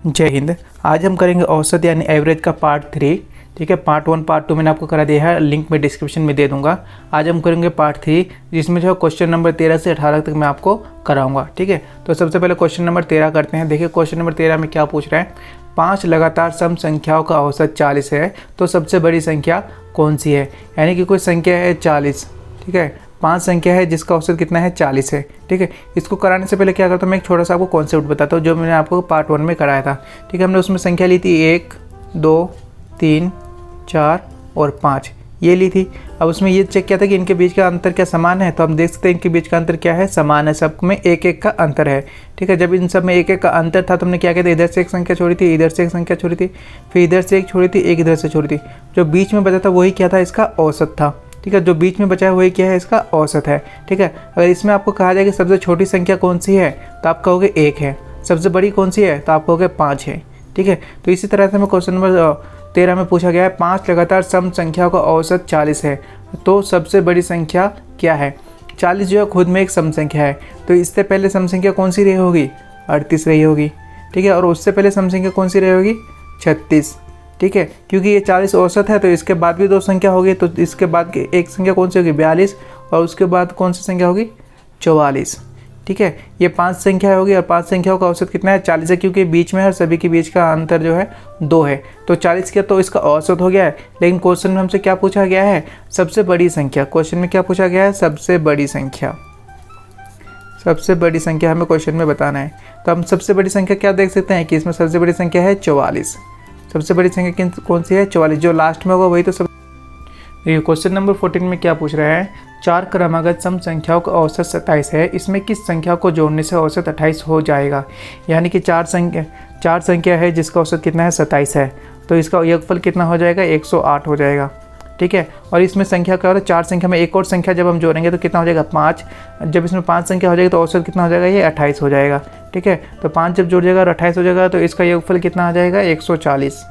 जय हिंद। आज हम करेंगे औसत यानी एवरेज का पार्ट 3। ठीक है, पार्ट 1 पार्ट 2 मैंने आपको करा दिया है, लिंक में डिस्क्रिप्शन में दे दूंगा। आज हम करेंगे पार्ट 3, जिसमें जो है क्वेश्चन नंबर 13 से 18 तक मैं आपको कराऊंगा। ठीक है, तो सबसे पहले क्वेश्चन नंबर 13 करते हैं। देखिए क्वेश्चन नंबर 13 में क्या पूछ रहा है। 5 लगातार सम संख्याओं का औसत 40 है, तो सबसे बड़ी संख्या कौन सी है। यानी कि कोई संख्या है 40। ठीक है, 5 संख्या है जिसका औसत कितना है 40 है। ठीक है, इसको कराने से पहले क्या करता हूँ, मैं एक छोटा सा आपको कॉन्सेप्ट बताता हूँ जो मैंने आपको पार्ट 1 में कराया था। ठीक है, हमने उसमें संख्या ली थी 1 2 3 4 और 5 ये ली थी। अब उसमें ये चेक किया था कि इनके बीच का अंतर क्या समान है, तो हम देख सकते हैं इनके बीच का अंतर क्या है, समान है, सब में 1-1 का अंतर है। ठीक है, जब इन सब में 1-1 का अंतर था तो हमने क्या किया था, इधर से एक संख्या छोड़ी थी, इधर से एक संख्या छोड़ी थी, फिर इधर से एक छोड़ी थी, एक इधर से छोड़ी थी। जो बीच में बचा था वही क्या था, इसका औसत था। ठीक है, जो बीच में बचा है वही क्या है, इसका औसत है। ठीक है, अगर इसमें आपको कहा जाए कि सबसे छोटी संख्या कौन सी है, तो आप कहोगे 1 है। सबसे बड़ी कौन सी है, तो आप कहोगे 5 है। ठीक है, तो इसी तरह से हमें क्वेश्चन नंबर 13 में पूछा गया है 5 लगातार सम संख्याओं का औसत 40 है, तो सबसे बड़ी संख्या क्या है। 40 जो है खुद में एक सम संख्या है, तो इससे पहले सम संख्या कौन सी रही होगी, 38 रही होगी। ठीक है, और उससे पहले सम संख्या कौन सी रही होगी, 36। ठीक है, क्योंकि ये 40 औसत है तो इसके बाद भी 2 संख्या होगी, तो इसके बाद की एक संख्या कौन सी होगी, 42, और उसके बाद कौन सी संख्या होगी, 44। ठीक है, ये 5 संख्या होगी और 5 संख्याओं का औसत कितना है, 40 है, क्योंकि बीच में है और सभी के बीच का अंतर जो है 2 है, तो 40 का तो इसका औसत हो गया है। लेकिन क्वेश्चन में हमसे क्या पूछा गया है, सबसे बड़ी संख्या। क्वेश्चन में क्या पूछा गया है, सबसे बड़ी संख्या। सबसे बड़ी संख्या हमें क्वेश्चन में बताना है, तो हम सबसे बड़ी संख्या क्या देख सकते हैं कि इसमें सबसे बड़ी संख्या है 44। सबसे बड़ी संख्या कौन सी है, 44। जो लास्ट में होगा वही तो सब। क्वेश्चन नंबर 14 में क्या पूछ रहा है, 4 क्रमागत सम संख्याओं का औसत 27 है, इसमें किस संख्या को जोड़ने से औसत 28 हो जाएगा। यानी कि 4 संख्या है जिसका औसत कितना है, 27 है, तो इसका योगफल कितना हो जाएगा, 108 हो जाएगा। ठीक है, और इसमें संख्या क्या हो रहा है, 4 संख्या में एक और संख्या जब हम जोड़ेंगे तो कितना हो जाएगा, 5। जब इसमें 5 संख्या हो जाएगी तो औसत कितना हो जाएगा, ये 28 हो जाएगा। ठीक है, तो 5 जब जुड़ जाएगा और 28 हो जाएगा तो इसका योगफल कितना आ जाएगा, 140।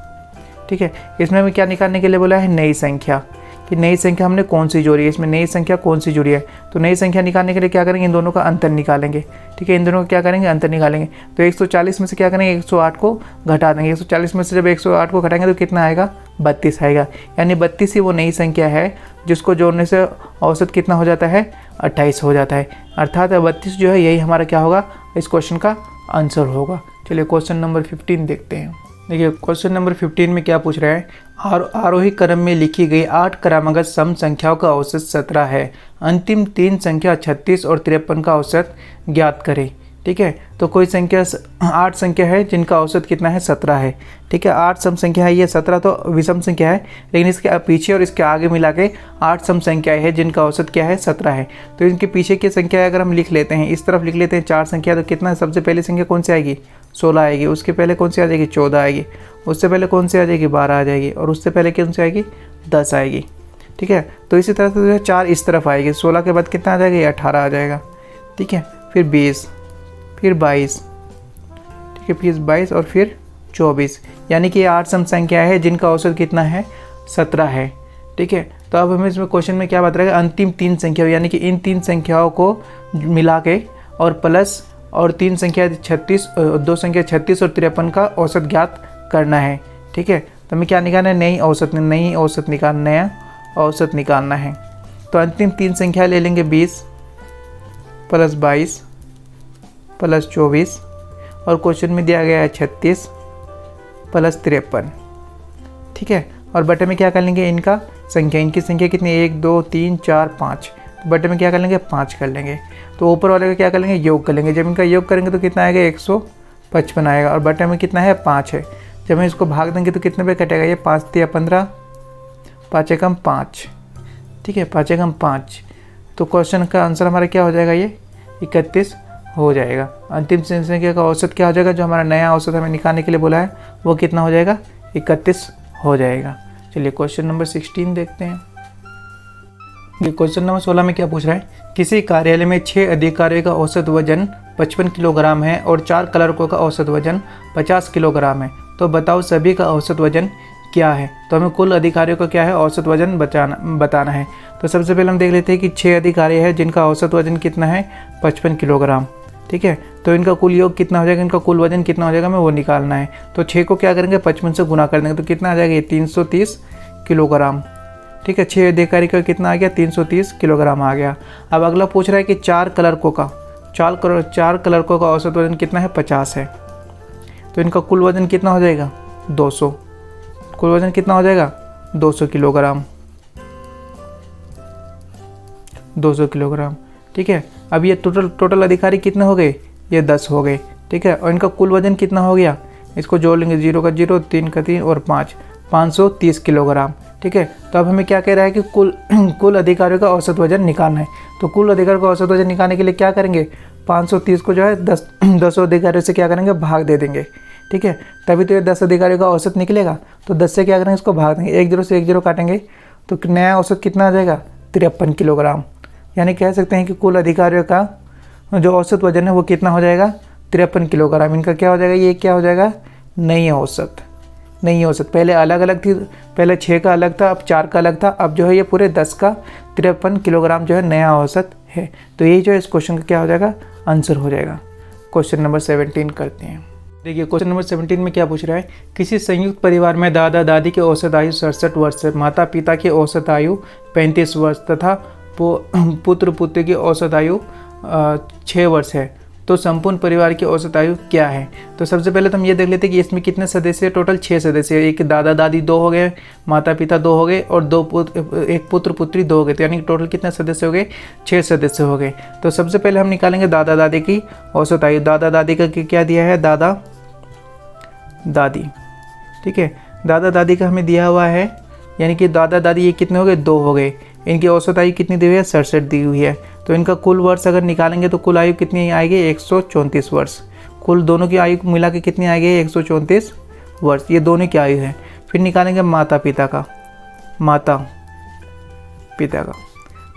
ठीक है, इसमें हमें क्या निकालने के लिए बोला है, नई संख्या, कि नई संख्या हमने कौन सी जोड़ी है, इसमें नई संख्या कौन सी जुड़ी है। तो नई संख्या निकालने के लिए क्या करेंगे, इन दोनों का अंतर निकालेंगे। ठीक है, इन दोनों का क्या करेंगे, अंतर निकालेंगे। तो 140 में से क्या करेंगे, 108 को घटा देंगे। 140 में से जब 108 को घटाएंगे तो कितना आएगा, 32 आएगा। यानी 32 ही वो नई संख्या है जिसको जोड़ने से औसत कितना हो जाता है, 28 हो जाता है। अर्थात 32 जो है यही हमारा क्या होगा, इस क्वेश्चन का आंसर होगा। चलिए क्वेश्चन नंबर 15 देखते हैं। देखिए क्वेश्चन नंबर 15 में क्या पूछ रहा है, आरोही क्रम में लिखी गई 8 क्रमागत सम संख्याओं का औसत 17 है, अंतिम 3 संख्या 36 और 53 का औसत ज्ञात करें। ठीक है, तो कोई संख्या 8 संख्या है जिनका औसत कितना है, 17 है। ठीक है, 8 सम संख्या है, ये 17 तो विषम संख्या है, लेकिन इसके पीछे और इसके आगे मिला के 8 सम संख्याएं है जिनका औसत क्या है, 17 है। तो इनके पीछे की संख्या अगर हम लिख लेते हैं, इस तरफ लिख लेते हैं 4 संख्या, तो कितना, सबसे पहली संख्या कौन सी आएगी, 16 आएगी। उसके पहले कौन सी आ जाएगी, 14 आएगी। उससे पहले कौन सी आ जाएगी, 12 आ जाएगी। और उससे पहले कौन सी आएगी, 10 आएगी। ठीक है, तो इसी तरह से जो है 4 इस तरफ आएगी। 16 के बाद कितना आ जाएगा, 18 आ जाएगा। ठीक है, फिर 20, फिर 22। ठीक है, फिर 22 और फिर 24। यानी कि 8 सम संख्या है जिनका औसत कितना है, 17 है। ठीक है, तो अब हमें इसमें क्वेश्चन में क्या बता रहा है, अंतिम 3 संख्या, यानी कि इन 3 संख्याओं को मिला के और प्लस और 3 संख्या 36, 2 संख्या 36 और 53 का औसत ज्ञात करना है। ठीक है, तो हमें क्या निकालना है, नई औसत नया औसत निकालना है। तो अंतिम 3 संख्या ले लेंगे, 20 प्लस 22 प्लस 24, और क्वेश्चन में दिया गया है 36 प्लस 53। ठीक है, और बटे में क्या कर लेंगे, इनका संख्या, इनकी संख्या कितनी, 1 2 3 4 5, तो बटे में क्या कर लेंगे, 5 कर लेंगे। तो ऊपर वाले का क्या कर लेंगे, योग कर लेंगे। जब इनका योग करेंगे तो कितना आएगा, 155 आएगा, और बटे में कितना है, 5 है। जब हम इसको भाग देंगे तो कितने पे कटेगा, ये 5 तिया 15, 5 एकम 5। ठीक है, 5 एकम 5, तो क्वेश्चन का आंसर हमारा क्या हो जाएगा, ये 31 हो जाएगा। अंतिम संख्या का औसत क्या हो जाएगा, जो हमारा नया औसत हमें निकालने के लिए बोला है वो कितना हो जाएगा, 31 हो जाएगा। चलिए क्वेश्चन नंबर 16 देखते हैं। क्वेश्चन नंबर 16 में क्या पूछ रहा है, किसी कार्यालय में 6 अधिकारियों का औसत वजन 55 किलोग्राम है और 4 क्लर्कों का औसत वजन 50 किलोग्राम है, तो बताओ सभी का औसत वजन क्या है। तो हमें कुल अधिकारियों का क्या है, औसत वजन बताना है। तो सबसे पहले हम देख लेते हैं कि 6 अधिकारी है जिनका औसत वजन कितना है, 55 किलोग्राम। ठीक है। तो इनका कुल योग कितना हो जाएगा, इनका कुल वजन कितना हो जाएगा, हमें वो निकालना है। तो 6 को क्या करेंगे 55 से गुना कर देंगे, तो कितना आ जाएगा ये 330 किलोग्राम। ठीक है, 6 अधिकारी का कितना आ गया 330 किलोग्राम आ गया। अब अगला पूछ रहा है कि 4 कलरकों का औसत वजन कितना है 50 है। तो इनका कुल वजन कितना हो जाएगा 200, कुल वजन कितना हो जाएगा 200 किलोग्राम, 200 किलोग्राम। ठीक है, अब ये टोटल अधिकारी कितने हो गए, ये 10 हो गए। ठीक है, और इनका कुल वजन कितना हो गया, इसको जोड़ लेंगे 0 का 0, 3 का 3 और 5, 530 किलोग्राम। ठीक है, तो अब हमें क्या कह रहा है कि कुल अधिकारियों का औसत वजन निकालना है। तो कुल अधिकारियों का औसत वजन निकालने के लिए क्या करेंगे, 530 को जो है 10 अधिकारियों से क्या करेंगे भाग दे देंगे। ठीक है, तभी तो ये 10 अधिकारियों का औसत निकलेगा। तो 10 से क्या करेंगे, इसको भाग देंगे, 1 0 से 1 0 काटेंगे, तो नया औसत कितना आ जाएगा 53 किलोग्राम। यानी कह सकते हैं कि कुल अधिकारियों का जो औसत वजन है वो कितना हो जाएगा 53 किलोग्राम। इनका क्या हो जाएगा, ये क्या हो जाएगा नई औसत। पहले अलग अलग थी, पहले 6 का अलग था, अब 4 का अलग था, अब जो है ये पूरे 10 का 53 किलोग्राम जो है नया औसत है। तो यही जो है इस क्वेश्चन का क्या हो जाएगा आंसर हो जाएगा। क्वेश्चन नंबर 17 करते हैं। देखिए क्वेश्चन नंबर 17 में क्या पूछ रहा है, किसी संयुक्त परिवार में दादा दादी की औसत आयु 67 वर्ष है, माता पिता की औसत आयु 35 वर्ष तथा पुत्र पुत्री की औसत आयु 6 वर्ष है, तो संपूर्ण परिवार की औसत आयु क्या है। तो सबसे पहले तो हम ये देख लेते हैं कि इसमें कितने सदस्य हैं, टोटल 6 सदस्य हैं। एक दादा दादी 2 हो गए, माता पिता 2 हो गए और एक पुत्र पुत्री 2 हो गए। तो यानी टोटल कितने सदस्य हो गए 6 सदस्य हो गए। तो सबसे पहले हम निकालेंगे दादा दादी की औसत आयु। दादा दादी का क्या दिया है, दादा दादी। ठीक है, दादा दादी का हमें दिया हुआ है, यानी कि दादा दादी ये कितने हो गए 2 हो गए। इनकी औसत आयु कितनी दी हुई है 67 दी हुई है। तो इनका कुल वर्ष अगर निकालेंगे तो कुल आयु कितनी आएगी 134 वर्ष। कुल दोनों की आयु मिला के कितनी आएगी 134 वर्ष, ये दोनों की आयु है। फिर निकालेंगे माता पिता का,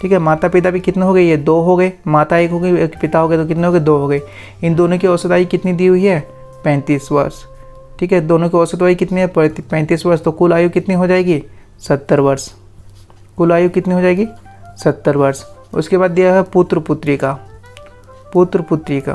ठीक है, माता पिता भी कितने हो गए, ये 2 हो गए, माता 1 हो गई, एक पिता हो गए, तो कितने हो गए 2 हो गए। इन दोनों की औसत आयु कितनी दी हुई है 35 वर्ष। ठीक है, दोनों की औसत आयु कितनी है 35 वर्ष। तो कुल आयु कितनी हो जाएगी 70 वर्ष, कुल आयु कितनी हो जाएगी 70 वर्ष। उसके बाद दिया है पुत्र पुत्री का,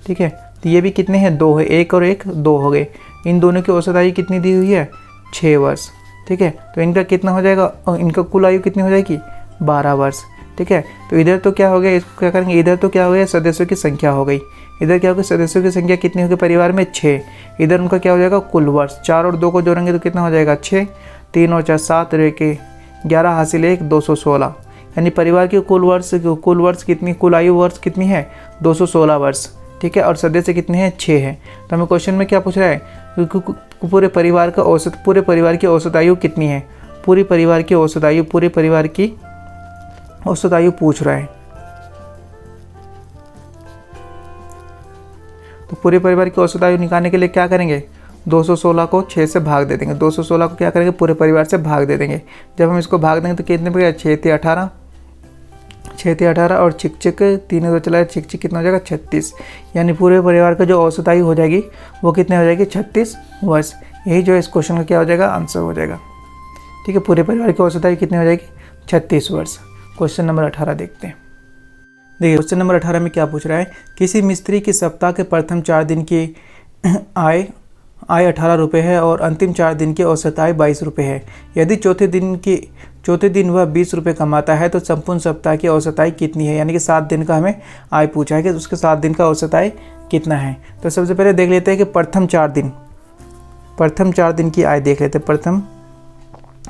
ठीक है, तो ये भी कितने हैं 2 है, 1 और 1 2 हो गए। इन दोनों की औसत आयु कितनी दी हुई है 6 वर्ष। ठीक है, तो इनका कितना हो जाएगा, इनका कुल आयु कितनी हो जाएगी 12 वर्ष। ठीक है, तो इधर तो क्या हो गया, इसको क्या करेंगे, इधर तो क्या हो गया सदस्यों की संख्या हो गई, इधर क्या हो गया सदस्यों की संख्या कितनी हो गई परिवार में 6। इधर उनका क्या हो जाएगा कुल वर्ष, 4 और 2 को जोड़ेंगे तो कितना हो जाएगा 6, 3 और 4 7 रह के 11 हासिल 1 216। यानी परिवार की कुल वर्ष कितनी, कुल आयु वर्ष कितनी है 216 वर्ष। ठीक है, और सदस्य कितने हैं 6 हैं। तो हमें क्वेश्चन में क्या पूछ रहा है, पूरे परिवार की औसत आयु कितनी है, पूरे परिवार की औसत आयु पूछ रहा है। तो पूरे परिवार की औसत आयु निकालने के लिए क्या करेंगे, 216 को 6 से भाग दे देंगे। 216 को क्या करेंगे पूरे परिवार से भाग दे देंगे। जब हम इसको भाग देंगे तो कितने पे 6 × 18 और चिक 3 2 चला, चिक कितना हो जाएगा 36। यानी पूरे परिवार का जो औसत आयु हो जाएगी वो कितने हो जाएगी 36 वर्ष। यही जो इस क्वेश्चन का क्या हो जाएगा आंसर हो जाएगा। ठीक है, पूरे परिवार की औसत आयु कितनी हो जाएगी 36 वर्ष। क्वेश्चन नंबर 18 देखते हैं। देखिए क्वेश्चन नंबर 18 में क्या पूछ रहा है, किसी मिस्त्री की सप्ताह के प्रथम 4 दिन की आय 18 रुपये है और अंतिम 4 दिन की औसत आय 22 रुपये है। यदि चौथे दिन वह 20 रुपये कमाता है तो संपूर्ण सप्ताह की औसत आय कितनी है। यानी कि 7 दिन का हमें आय पूछा है कि उसके 7 दिन का औसत आय कितना है। तो सबसे पहले देख लेते हैं कि प्रथम 4 दिन की आय देख लेते हैं। प्रथम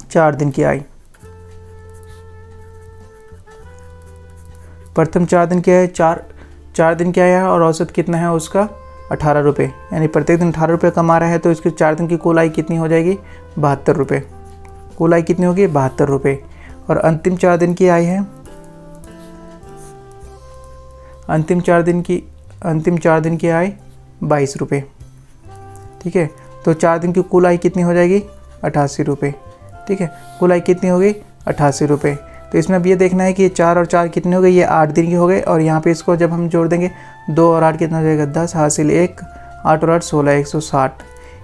4 दिन की आय, प्रथम 4 दिन की आय 4 दिन की आय है और औसत कितना है उसका 18 रुपये। यानी प्रत्येक दिन 18 रुपये कमा रहा है तो इसके 4 दिन की कुल आय कितनी हो जाएगी 72 रुपये। कुल आय कितनी होगी 72 रुपये। और अंतिम 4 दिन की आय है, अंतिम 4 दिन की आय 22 रुपये। ठीक है, तो 4 दिन की कुल आय कितनी हो जाएगी 88 रुपये। ठीक है, कुल आय कितनी हो गई 88 रुपये। तो इसमें अब ये देखना है कि ये 4 और 4 कितने हो गए, ये 8 दिन की हो गए। और यहाँ पे इसको जब हम जोड़ देंगे 2 और 8 कितना हो जाएगा 10 हासिल 1, 8 और 8 16 160।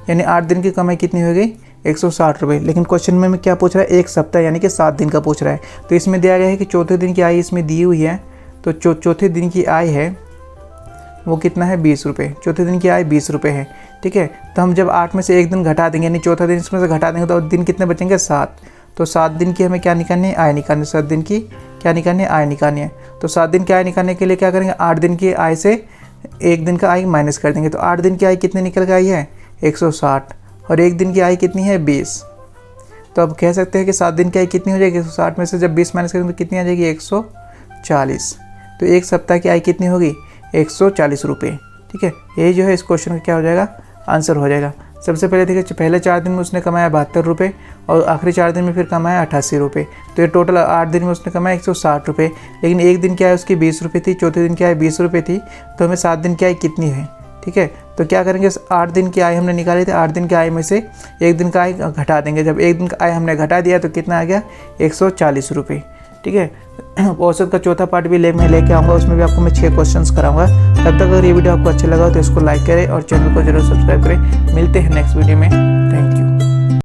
यानी 8 दिन की कमाई कितनी हो गई 160 रुपये। लेकिन क्वेश्चन में क्या पूछ रहा है, एक सप्ताह यानी कि 7 दिन का पूछ रहा है। तो इसमें दिया गया है कि चौथे दिन की आय इसमें दी हुई है। तो चौथे दिन की आय है वो कितना है 20 रुपये। चौथे दिन की आय 20 रुपये है, ठीक है। तो हम जब 8 में से एक दिन घटा देंगे, यानी चौथा दिन इसमें से घटा देंगे तो दिन कितने बचेंगे 7। तो 7 दिन की हमें क्या निकालनी है, आय निकालनी है। 7 दिन की क्या निकालनी है, आय निकालनी है। तो 7 दिन की आय निकालने के लिए क्या करेंगे, 8 दिन की आय से एक दिन का आय माइनस कर देंगे। तो 8 दिन की आय कितने निकल के आई है 160, और एक दिन की आय कितनी है 20। तो अब कह सकते हैं कि 7 दिन की आय कितनी हो जाएगी, 160 में से जब 20 माइनस करेंगे तो कितनी आ जाएगी 140। तो एक सप्ताह की आय कितनी होगी 140 रुपये, ठीक है। यही जो है इस क्वेश्चन का क्या हो जाएगा, आंसर हो जाएगा। सबसे पहले देखिए, पहले 4 दिन में उसने कमाया 72 रुपये और आखिरी 4 दिन में फिर कमाया 88 रुपये। तो ये टोटल 8 दिन में उसने कमाया 160 रुपये। लेकिन एक दिन की आय उसकी 20 रुपये थी, चौथे दिन की आय 20 रुपये थी। तो हमें 7 दिन की आय कितनी है, ठीक है। तो क्या करेंगे, 8 दिन की आय हमने निकाली थी, 8 दिन की आय में से एक दिन का आय घटा देंगे। जब एक दिन का आय हमने घटा दिया तो कितना आ गया 140 रुपये, ठीक है। औसत का चौथा पार्ट भी मैं लेके आऊँगा, उसमें भी आपको मैं 6 क्वेश्चंस कराऊंगा। तब तक अगर ये वीडियो आपको अच्छा लगा हो तो इसको लाइक करें और चैनल को जरूर सब्सक्राइब करें। मिलते हैं नेक्स्ट वीडियो में, थैंक यू।